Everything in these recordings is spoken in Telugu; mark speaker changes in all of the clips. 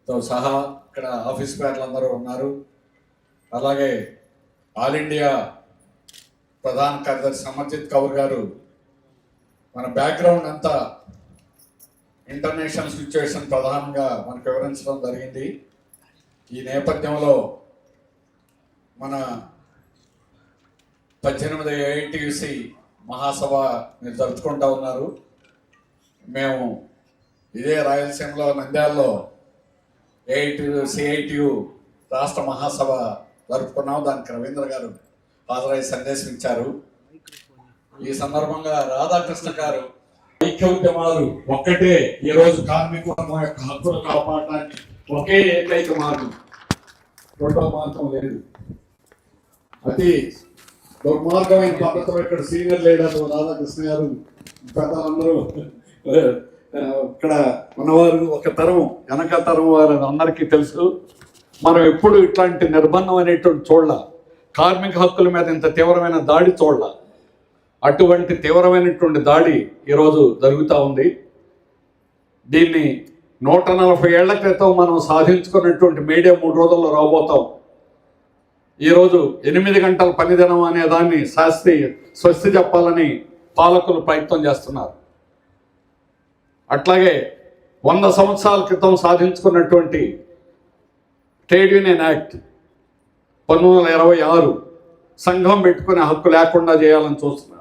Speaker 1: తో సహా ఇక్కడ ఆఫీస్ పేర్లందరూ ఉన్నారు. అలాగే ఆల్ ఇండియా ప్రధాన కార్యదర్శి అమర్జిత్ కౌర్ గారు మన బ్యాక్గ్రౌండ్ అంతా ఇంటర్నేషనల్ సిచ్యువేషన్ ప్రధానంగా మనకు వివరించడం జరిగింది. ఈ నేపథ్యంలో మన 18 AITUC మహాసభ మీరు జరుపుకుంటూ ఉన్నారు. మేము ఇదే రాయలసీమలో నంద్యాలలో CITU రాష్ట్ర మహాసభ జరుపుకున్నాం. దానికి రవీంద్ర గారు హాజరై సందేశం ఇచ్చారు. ఈ సందర్భంగా రాధాకృష్ణ గారు ఐక్య ఉద్యమాలు ఒక్కటే ఈరోజు కార్మిక వర్గం యొక్క హక్కులు కాపాడడానికి ఒకే ఏకైక మార్గం, రెండో మార్గం లేదు. అతి దుర్మార్గమైన పద్ధతిలో ఇక్కడ సీనియర్ లీడర్ రాధాకృష్ణ గారు పెద్దలందరూ ఇక్కడ ఉన్నవారు ఒక తరం వెనక తరం వారు అందరికీ తెలుసు. మనం ఎప్పుడు ఇట్లాంటి నిర్బంధం అనేటువంటి చూడాల, కార్మిక హక్కుల మీద ఇంత తీవ్రమైన దాడి చూడాల. అటువంటి తీవ్రమైనటువంటి దాడి ఈరోజు జరుగుతూ ఉంది. దీన్ని 140 ఏళ్ల క్రితం మనం సాధించుకున్నటువంటి మీడియా 3 రోజుల్లో రాబోతాం. ఈరోజు 8 గంటల పని దినం అనే దాన్ని స్వస్తి చెప్పాలని పాలకులు ప్రయత్నం చేస్తున్నారు. అట్లాగే 100 సంవత్సరాల క్రితం సాధించుకున్నటువంటి ట్రేడ్ యూనియన్ యాక్ట్ 1926 సంఘం పెట్టుకునే హక్కు లేకుండా చేయాలని చూస్తున్నారు.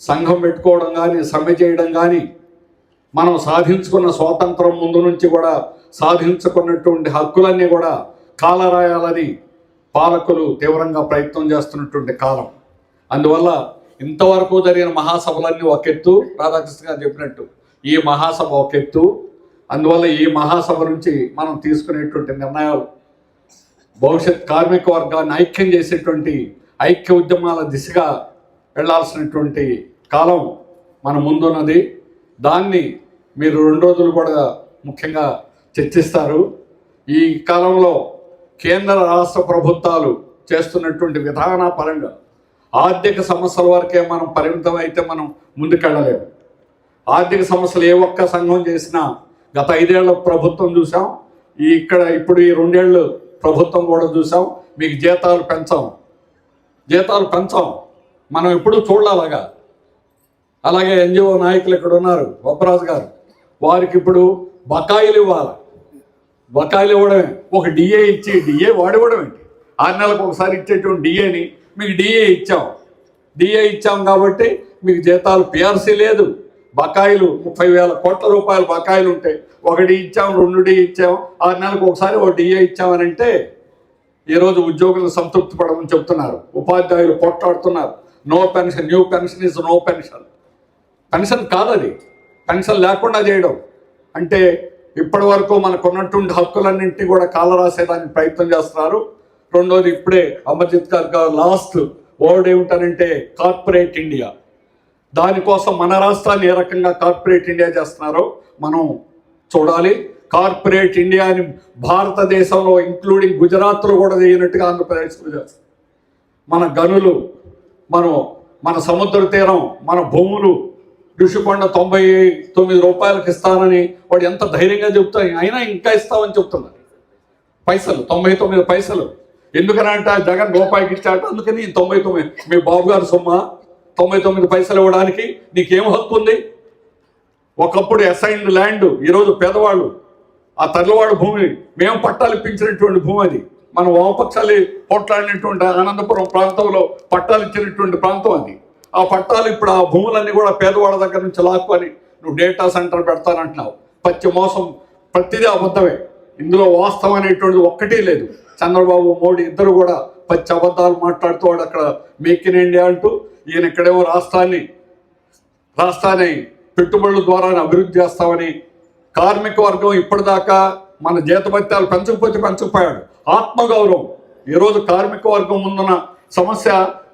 Speaker 1: సంఘం పెట్టుకోవడం కానీ సమ్మె చేయడం కానీ మనం సాధించుకున్న స్వాతంత్రం ముందు నుంచి కూడా సాధించుకున్నటువంటి హక్కులన్నీ కూడా కాలరాయాలని పాలకులు తీవ్రంగా ప్రయత్నం చేస్తున్నటువంటి కాలం. అందువల్ల ఇంతవరకు జరిగిన మహాసభలన్నీ ఒక ఎత్తు, రాధాకృష్ణ గారు చెప్పినట్టు ఈ మహాసభ ఒక ఎత్తు. అందువల్ల ఈ మహాసభ నుంచి మనం తీసుకునేటువంటి నిర్ణయాలు భవిష్యత్ కార్మిక వర్గాన్ని ఐక్యం చేసేటువంటి ఐక్య ఉద్యమాల దిశగా వెళ్లాల్సినటువంటి కాలం మన ముందున్నది. దాన్ని మీరు 2 రోజులు కూడా ముఖ్యంగా చర్చిస్తారు. ఈ కాలంలో కేంద్ర రాష్ట్ర ప్రభుత్వాలు చేస్తున్నటువంటి విధాన పరంగా ఆర్థిక సమస్యల వరకే మనం పరిమితం అయితే మనం ముందుకెళ్ళలేము. ఆర్థిక సమస్యలు ఏ ఒక్క సంఘం చేసినా గత 5 ఏళ్ల ప్రభుత్వం చూసాం, ఇప్పుడు ఈ 2 ఏళ్ళు ప్రభుత్వం కూడా చూసాం. మీకు జీతాలు పెంచాం మనం ఎప్పుడూ చూడాలగా. అలాగే NGO నాయకులు ఇక్కడ ఉన్నారు, గొప్పరాజు గారు, వారికి ఇప్పుడు బకాయిలు ఇవ్వాలి. బకాయిలు ఇవ్వడమే, ఒక DA ఇచ్చి DA వాడివ్వడం ఏంటి? 6 నెలలకు ఒకసారి ఇచ్చేటువంటి DAని మీకు DA ఇచ్చాం కాబట్టి మీకు జీతాలు PRC లేదు. బకాయిలు 30,000 కోట్ల రూపాయల బకాయిలు ఉంటాయి. 1 ఇచ్చాం, 2 ఇచ్చాం, 6 నెలలకు ఒకసారి ఒక DA ఇచ్చామని అంటే ఈరోజు ఉద్యోగులను సంతృప్తి పడమని చెప్తున్నారు. ఉపాధ్యాయులు పోట్లాడుతున్నారు. No pension, new pension is no pension. Pension కాదది, పెన్షన్ లేకుండా చేయడం అంటే ఇప్పటి వరకు మనకు ఉన్నటువంటి హక్కులన్నింటినీ కూడా కాలరాసేదానికి ప్రయత్నం చేస్తున్నారు. రెండోది, ఇప్పుడే అమర్జిత్ గారు లాస్ట్ వర్డ్ ఏమిటనంటే కార్పొరేట్ ఇండియా. దానికోసం మన రాష్ట్రాన్ని ఏ రకంగా కార్పొరేట్ ఇండియా చేస్తున్నారో మనం చూడాలి. కార్పొరేట్ ఇండియాని భారతదేశంలో ఇంక్లూడింగ్ గుజరాత్లో కూడా చేయనట్టుగా ఆంధ్రప్రదేశ్లో చేస్తారు. మన గనులు, మన సముద్ర తీరం, మన భూములు, ఋషికొండ 99 రూపాయలకు ఇస్తానని వాడు ఎంత ధైర్యంగా చెప్తాయి, అయినా ఇంకా ఇస్తామని చెప్తున్నారు. 99 పైసలు ఎందుకనంట జగన్ రూపాయికి ఇచ్చాట, అందుకని 99 మీ బాబు గారు సొమ్మ 99 పైసలు ఇవ్వడానికి నీకేం హక్కు ఉంది? ఒకప్పుడు అసైన్డ్ ల్యాండ్, ఈరోజు పేదవాళ్ళు ఆ తరలివాడు భూమి మేము పట్టాలు ఇప్పించినటువంటి భూమి అది. మన వామపక్షాలు పోట్లాడినటువంటి అనంతపురం ప్రాంతంలో పట్టాలు ఇచ్చినటువంటి ప్రాంతం అది. ఆ పట్టాలు ఇప్పుడు ఆ భూములన్నీ కూడా పేదవాళ్ళ దగ్గర నుంచి లాక్కొని నువ్వు డేటా సెంటర్ పెడతానంటున్నావు. పచ్చి మోసం, ప్రతిదీ అబద్ధమే. ఇందులో వాస్తవం అనేటువంటిది ఒక్కటే లేదు. చంద్రబాబు, మోడీ ఇద్దరు కూడా పచ్చి అబద్ధాలు మాట్లాడుతూ వాడు అక్కడ మేక్ ఇన్ ఇండియా అంటూ, ఈయన ఇక్కడేమో రాష్ట్రాన్ని పెట్టుబడుల ద్వారా అభివృద్ధి చేస్తామని. కార్మిక వర్గం ఇప్పటిదాకా మన జీతభత్యాలు పెంచకపోయాడు. ఆత్మగౌరవం ఈరోజు కార్మిక వర్గం ముందున్న సమస్య,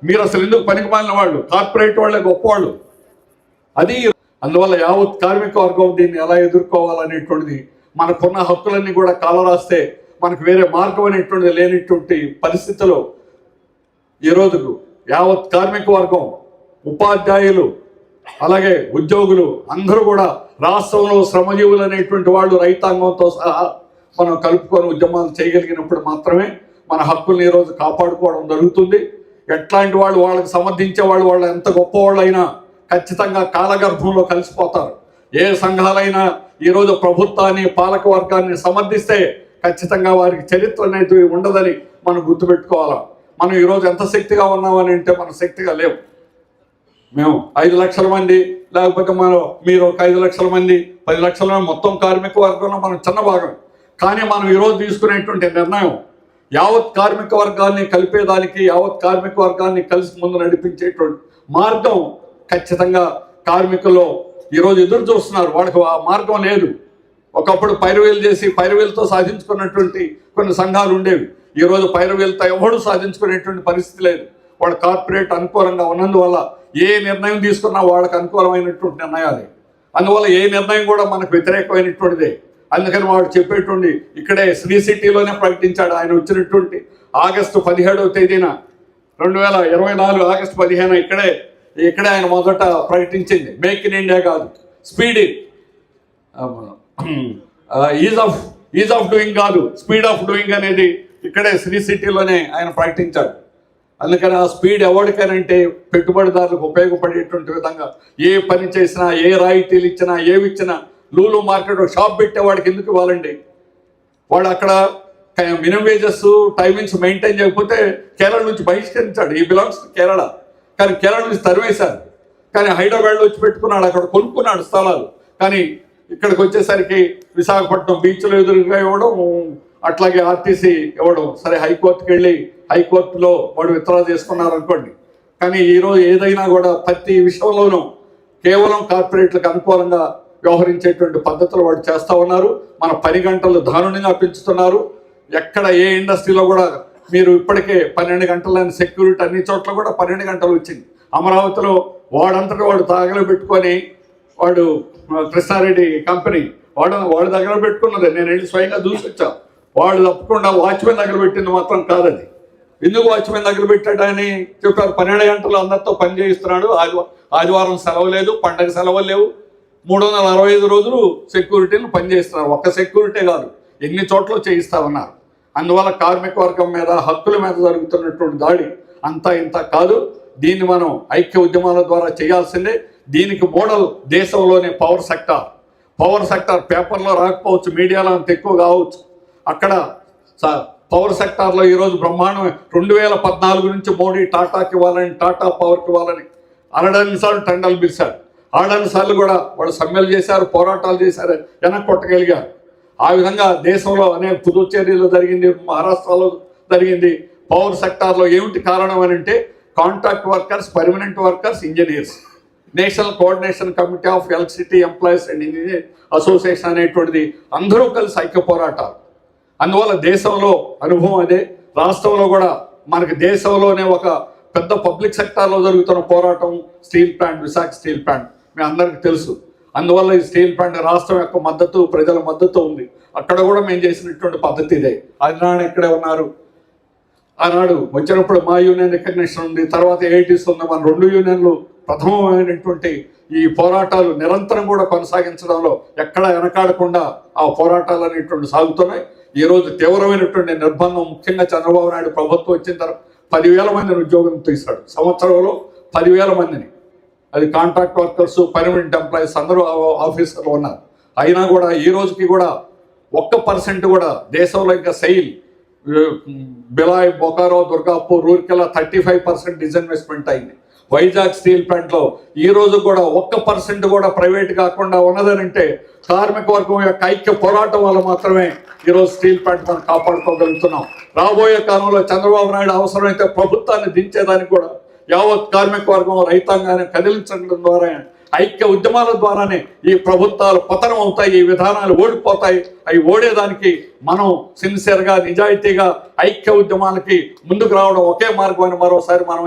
Speaker 1: మీరు అసలు ఎందుకు పనికి మాలిన వాళ్ళు, కార్పొరేట్ వాళ్ళే గొప్పవాళ్ళు అది. అందువల్ల యావత్ కార్మిక వర్గం దీన్ని ఎలా ఎదుర్కోవాలనేటువంటిది, మనకున్న హక్కులన్నీ కూడా కాలరాస్తే మనకు వేరే మార్గం అనేటువంటిది లేనిటువంటి పరిస్థితిలో ఈరోజు యావత్ కార్మిక వర్గం, ఉపాధ్యాయులు, అలాగే ఉద్యోగులు అందరూ కూడా రాష్ట్రంలో శ్రమజీవులు అనేటువంటి వాళ్ళు రైతాంగంతో సహా మనం కలుపుకొని ఉద్యమాలు చేయగలిగినప్పుడు మాత్రమే మన హక్కుల్ని ఈరోజు కాపాడుకోవడం జరుగుతుంది. ఎట్లాంటి వాళ్ళు వాళ్ళకి సమర్థించే వాళ్ళు ఎంత గొప్పవాళ్ళైనా ఖచ్చితంగా కాలగర్భంలో కలిసిపోతారు. ఏ సంఘాలైనా ఈరోజు ప్రభుత్వాన్ని పాలక వర్గాన్ని సమర్థిస్తే ఖచ్చితంగా వారికి చరిత్ర అనేది ఉండదని మనం గుర్తుపెట్టుకోవాలా. మనం ఈరోజు ఎంత శక్తిగా ఉన్నామని అంటే మనం శక్తిగా లేవు. మేము 5 లక్షల మంది, లేకపోతే మీరు ఒక 5 లక్షల మంది, 10 లక్షల మంది, మొత్తం కార్మిక వర్గంలో మనం చిన్న భాగం. కానీ మనం ఈరోజు తీసుకునేటువంటి నిర్ణయం యావత్ కార్మిక వర్గాన్ని కలిపేదానికి, యావత్ కార్మిక వర్గాన్ని కలిసి ముందు నడిపించేటువంటి మార్గం ఖచ్చితంగా కార్మికుల్లో ఈరోజు ఎదురు చూస్తున్నారు. వాళ్ళకి ఆ మార్గం లేదు. ఒకప్పుడు పైరువేలు చేసి పైరువేలతో సాధించుకున్నటువంటి కొన్ని సంఘాలు ఉండేవి. ఈరోజు పైరువేలతో ఎవడు సాధించుకునేటువంటి పరిస్థితి లేదు. వాళ్ళు కార్పొరేట్ అనుకూలంగా ఉన్నందువల్ల ఏ నిర్ణయం తీసుకున్నా వాళ్ళకి అనుకూలమైనటువంటి నిర్ణయాలే. అందువల్ల ఏ నిర్ణయం కూడా మనకు వ్యతిరేకమైనటువంటిదే. అందుకని వాడు చెప్పేటువంటి ఇక్కడే శ్రీ సిటీలోనే ప్రకటించాడు. ఆయన వచ్చినటువంటి ఆగస్టు 17వ తేదీన 2024 ఆగస్టు 15 ఇక్కడే ఆయన మొదట ప్రకటించింది. మేక్ ఇన్ ఇండియా కాదు, స్పీడ్ ఈజ్ ఆఫ్ డూయింగ్ కాదు, స్పీడ్ ఆఫ్ డూయింగ్ అనేది ఇక్కడే శ్రీ సిటీలోనే ఆయన ప్రకటించాడు. అందుకని ఆ స్పీడ్ ఎవరికనంటే పెట్టుబడిదారులకు ఉపయోగపడేటువంటి విధంగా ఏ పని చేసినా, ఏ రాయితీలు ఇచ్చినా, ఏవి ఇచ్చినా, లూలు మార్కెట్ షాప్ పెట్టేవాడికి ఎందుకు ఇవ్వాలండి? వాడు అక్కడ మినిమం వేజెస్ టైమింగ్స్ మెయింటైన్ చేయకపోతే కేరళ నుంచి బహిష్కరించాడు. ఈ బిలాంగ్స్ టు కేరళ. కానీ కేరళ నుంచి తరివేశారు. కానీ హైదరాబాద్లో వచ్చి పెట్టుకున్నాడు, అక్కడ కొనుక్కున్నాడు స్థలాలు. కానీ ఇక్కడికి వచ్చేసరికి విశాఖపట్నం బీచ్లో ఎదురుగా ఇవ్వడం, అట్లాగే ఆర్టీసీ ఇవ్వడం. సరే హైకోర్టుకి వెళ్ళి హైకోర్టులో వాడు విత్డ్రా చేసుకున్నారు అనుకోండి. కానీ ఈరోజు ఏదైనా కూడా ప్రతి విషయంలోనూ కేవలం కార్పొరేట్లకు అనుకూలంగా వ్యవహరించేటువంటి పద్ధతులు వాడు చేస్తూ ఉన్నారు. మన పని గంటలు దారుణంగా పెంచుతున్నారు. ఎక్కడ ఏ ఇండస్ట్రీలో కూడా మీరు ఇప్పటికే 12 గంటలని సెక్యూరిటీ అన్ని చోట్ల కూడా 12 గంటలు వచ్చింది. అమరావతిలో వాడంతటా వాడు తాగలో పెట్టుకొని వాడు కృష్ణారెడ్డి కంపెనీ వాడు దగ్గర పెట్టుకున్నది. నేను వెళ్ళి స్వయంగా చూసొచ్చా. వాడు తప్పకుండా వాచ్మెన్ దగ్గర పెట్టింది మాత్రం కాదది. ఎందుకు వాచ్మెన్ దగ్గర పెట్టాడని చెప్పారు. 12 గంటలు అందరితో పని చేయిస్తున్నాడు. ఆదివారం సెలవు లేదు, పండగ సెలవులు లేవు. 365 రోజులు సెక్యూరిటీని పనిచేస్తున్నారు. ఒక్క సెక్యూరిటీ కాదు, ఎన్ని చోట్ల చేయిస్తా ఉన్నారు. అందువల్ల కార్మిక వర్గం మీద, హక్కుల మీద జరుగుతున్నటువంటి దాడి అంతా ఇంత కాదు. దీన్ని మనం ఐక్య ఉద్యమాల ద్వారా చేయాల్సిందే. దీనికి మోడల్ దేశంలోనే పవర్ సెక్టార్ పేపర్లో రాకపోవచ్చు, మీడియాలో అంత ఎక్కువ కావచ్చు. అక్కడ పవర్ సెక్టార్లో ఈరోజు బ్రహ్మాండం 2014 నుంచి మోడీ టాటాకి ఇవ్వాలని, టాటా పవర్కి ఇవ్వాలని 6 సార్లు టెండర్లు పిలిచారు. 6 సార్లు కూడా వాళ్ళు సమ్మెలు చేశారు, పోరాటాలు చేశారు, వెనక్కి కొట్టగలిగారు. ఆ విధంగా దేశంలో అనేక పుదుచ్చేరిలో జరిగింది, మహారాష్ట్రలో జరిగింది. పవర్ సెక్టార్లో ఏమిటి కారణం అని అంటే contract workers, permanent workers, engineers, national coordination committee of electricity employees and engineer association అనేటువంటిది అందరూ కలిసి ఐక్య పోరాటాలు. అందువల్ల దేశంలో అనుభవం అదే. రాష్ట్రంలో కూడా మనకి దేశంలోనే ఒక పెద్ద పబ్లిక్ సెక్టార్లో జరుగుతున్న పోరాటం steel plant, Visakha steel plant మీ అందరికీ తెలుసు. అందువల్ల ఈ స్టీల్ ప్లాంట్ రాష్ట్రం యొక్క మద్దతు, ప్రజల మద్దతు ఉంది. అక్కడ కూడా మేము చేసినటువంటి పద్ధతి ఇదే. ఆదినాడు ఇక్కడే ఉన్నారు. ఆనాడు వచ్చినప్పుడు మా యూనియన్ రికగ్నిషన్ ఉంది, తర్వాత ఏఐటీస్ ఉంది. మన 2 యూనియన్లు ప్రథమమైనటువంటి ఈ పోరాటాలు నిరంతరం కూడా కొనసాగించడంలో ఎక్కడ వెనకాడకుండా ఆ పోరాటాలు అనేటువంటి సాగుతున్నాయి. ఈరోజు తీవ్రమైనటువంటి నిర్బంధం, ముఖ్యంగా చంద్రబాబు నాయుడు ప్రభుత్వం వచ్చిన తర్వాత 10,000 మందిని ఉద్యోగం తీశాడు. సంవత్సరంలో 10,000 మందిని. అది కాంట్రాక్ట్ వర్కర్స్, పర్మనెంట్ ఎంప్లాయీస్ అందరూ ఆఫీసర్లు ఉన్నారు. అయినా కూడా ఈ రోజుకి కూడా 1% కూడా దేశంలో ఇంకా సెయిల్, బిలాయ్, బొకారో, దుర్గాపూర్, రూర్కెలా 35% డిస్ఇన్వెస్ట్మెంట్ అయింది. వైజాగ్ స్టీల్ ప్లాంట్లో ఈ రోజు కూడా 1% కూడా ప్రైవేట్ కాకుండా ఉన్నదనంటే కార్మిక వర్గం యొక్క ఐక్య పోరాటం వల్ల మాత్రమే ఈరోజు స్టీల్ ప్లాంట్ మనం కాపాడుకోగలుగుతున్నాం. రాబోయే కాలంలో చంద్రబాబు నాయుడు అవసరమైతే ప్రభుత్వాన్ని దించేదానికి కూడా యావత్ కార్మిక వర్గం, రైతాంగాన్ని కదిలించడం ద్వారా, ఐక్య ఉద్యమాల ద్వారానే ఈ ప్రభుత్వాలు పతనం అవుతాయి, ఈ విధానాలు ఓడిపోతాయి. అవి ఓడేదానికి మనం సిన్సియర్గా, నిజాయితీగా ఐక్య ఉద్యమాలకి ముందుకు రావడం ఒకే మార్గం అని మరోసారి మనం